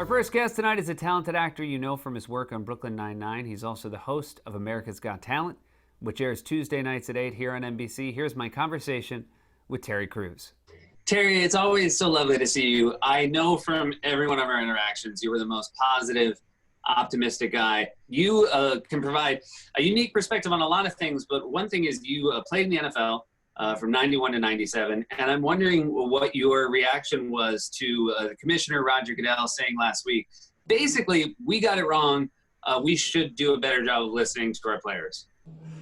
Our first guest tonight is a talented actor you know from his work on Brooklyn Nine-Nine. He's also the host of America's Got Talent, which airs Tuesday nights at 8 here on NBC. Here's my conversation with Terry Crews. Terry, it's always so lovely to see you. I know from every one of our interactions, you were the most positive, optimistic guy. You can provide a unique perspective on a lot of things, but one thing is you played in the NFL from 91 to 97, and I'm wondering what your reaction was to the commissioner, Roger Goodell, saying last week, basically, we got it wrong. We should do a better job of listening to our players.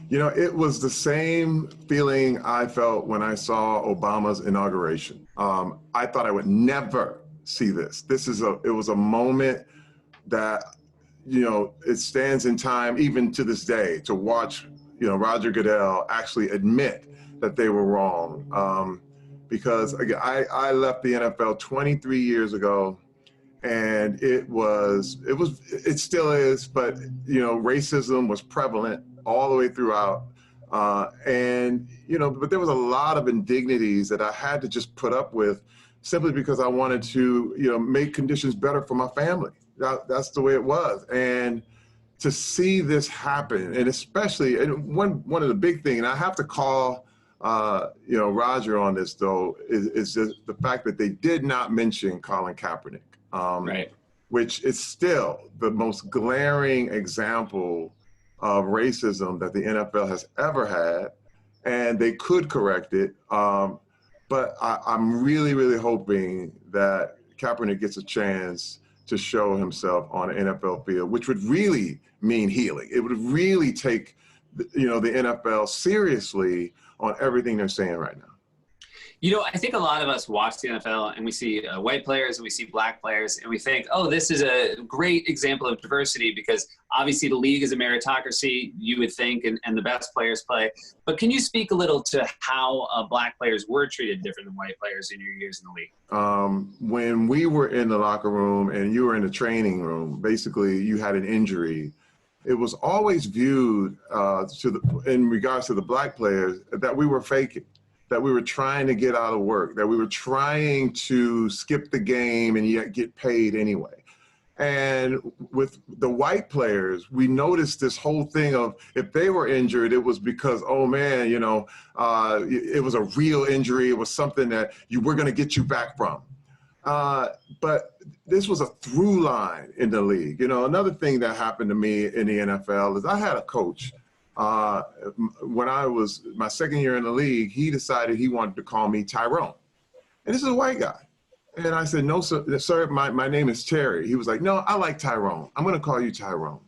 You know, it was the same feeling I felt when I saw Obama's inauguration. I thought I would never see this. It was a moment that, you know, it stands in time even to this day to watch, you know, Roger Goodell actually admit that they were wrong. Because again, I left the NFL 23 years ago, and it still is, but you know, racism was prevalent all the way throughout. And, you know, but there was a lot of indignities that I had to just put up with simply because I wanted to, you know, make conditions better for my family. That's the way it was. And to see this happen, and especially, and one of the big things, and I have to call, you know, Roger on this though, is just the fact that they did not mention Colin Kaepernick, Right. Which is still the most glaring example of racism that the NFL has ever had, and they could correct it. But I'm really, really hoping that Kaepernick gets a chance to show himself on an NFL field, which would really mean healing. It would really take, you know, the NFL seriously on everything they're saying right now. You know, I think a lot of us watch the NFL and we see white players and we see black players and we think, oh, this is a great example of diversity because obviously the league is a meritocracy, you would think, and the best players play. But can you speak a little to how black players were treated different than white players in your years in the league? When we were in the locker room and you were in the training room, basically you had an injury, it was always viewed in regards to the black players that we were faking, that we were trying to get out of work, that we were trying to skip the game and yet get paid anyway. And with the white players, we noticed this whole thing of if they were injured, it was because, oh man, you know, it was a real injury. It was something that we're going to get you back from. But this was a through line in the league. You know, another thing that happened to me in the NFL is I had a coach. When I was my second year in the league, he decided he wanted to call me Tyrone. And this is a white guy. And I said, no, sir, my name is Terry. He was like, no, I like Tyrone. I'm going to call you Tyrone.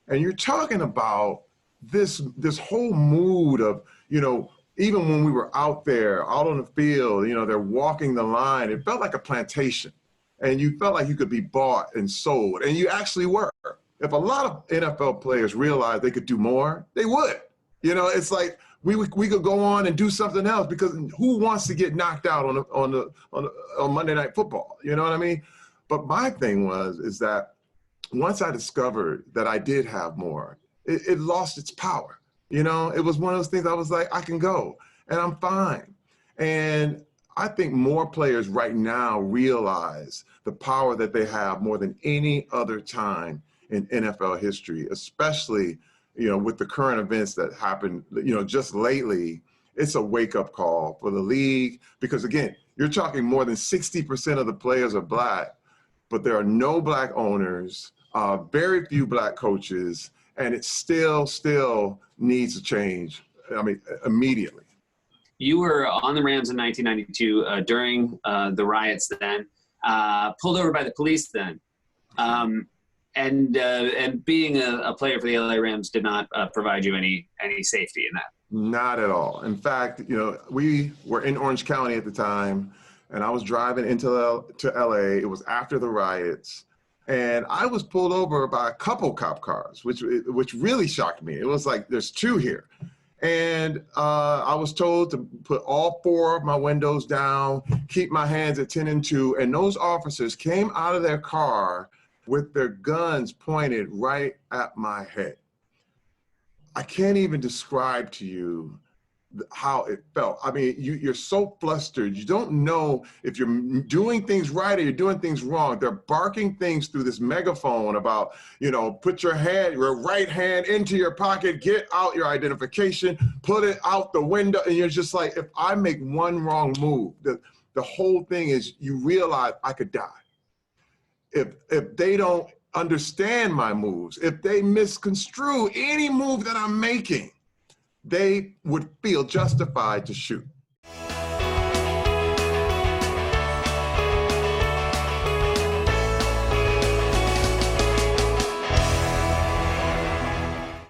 And you're talking about this whole mood of, you know, even when we were out there, out on the field, you know, they're walking the line. It felt like a plantation. And you felt like you could be bought and sold. And you actually were. If a lot of NFL players realized they could do more, they would. You know, it's like we could go on and do something else because who wants to get knocked out on Monday Night Football? You know what I mean? But my thing is that once I discovered that I did have more, it lost its power. You know, it was one of those things I was like, I can go and I'm fine. And I think more players right now realize the power that they have more than any other time in NFL history, especially, you know, with the current events that happened, you know, just lately. It's a wake-up call for the league because, again, you're talking more than 60% of the players are black, but there are no black owners, very few black coaches, and it still needs to change, I mean, immediately. You were on the Rams in 1992 during the riots then, pulled over by the police then. And being a player for the LA Rams did not provide you any safety in that. Not at all. In fact, you know, we were in Orange County at the time, and I was driving into LA. It was after the riots, and I was pulled over by a couple cop cars, which really shocked me. It was like, there's two here. And I was told to put all four of my windows down, keep my hands at 10 and 2, and those officers came out of their car with their guns pointed right at my head. I can't even describe to you how it felt. I mean, you're so flustered. You don't know if you're doing things right or you're doing things wrong. They're barking things through this megaphone about, put your right hand into your pocket, get out your identification, put it out the window. And you're just like, if I make one wrong move, the whole thing is you realize I could die. If they don't understand my moves, if they misconstrue any move that I'm making, they would feel justified to shoot.